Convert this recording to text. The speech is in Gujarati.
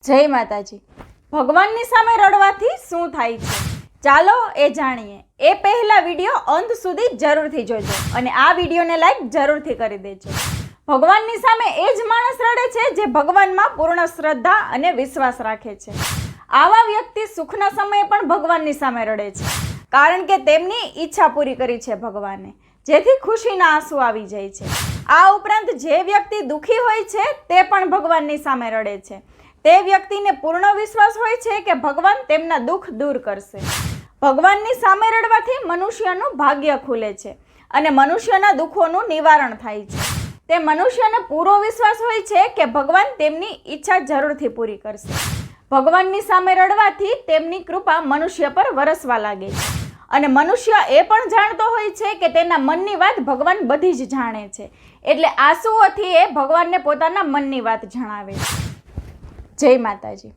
જય માતાજી। ભગવાનની સામે રડવાથી શું થાય છે ચાલો એ જાણીએ। એ પહેલા વિડીયો અંત સુધી જરૂરથી જોજો અને આ વિડીયોને લાઈક જરૂરથી કરી દેજો। ભગવાનની સામે એ જ માણસ રડે છે જે ભગવાનમાં પૂર્ણ શ્રદ્ધા અને વિશ્વાસ રાખે છે। આવા વ્યક્તિ સુખના સમયે પણ ભગવાનની સામે રડે છે, કારણ કે તેમની ઈચ્છા પૂરી કરી છે ભગવાને, જેથી ખુશીના આંસુ આવી જાય છે। આ ઉપરાંત જે વ્યક્તિ દુઃખી હોય છે તે પણ ભગવાનની સામે રડે છે। તે વ્યક્તિને પૂર્ણ વિશ્વાસ હોય છે કે ભગવાન તેમના દુઃખ દૂર કરશે। ભગવાનની સામે રડવાથી મનુષ્યનું ભાગ્ય ખુલે છે અને મનુષ્યના દુઃખોનું નિવારણ થાય છે। તે મનુષ્યને પૂરો વિશ્વાસ હોય છે કે ભગવાન તેમની ઈચ્છા જરૂરથી પૂરી કરશે। ભગવાનની સામે રડવાથી તેમની કૃપા મનુષ્ય પર વરસવા લાગે છે અને મનુષ્ય એ પણ જાણતો હોય છે કે તેના મનની વાત ભગવાન બધી જ જાણે છે, એટલે આંસુઓથી એ ભગવાનને પોતાના મનની વાત જણાવે છે। જય માતાજી।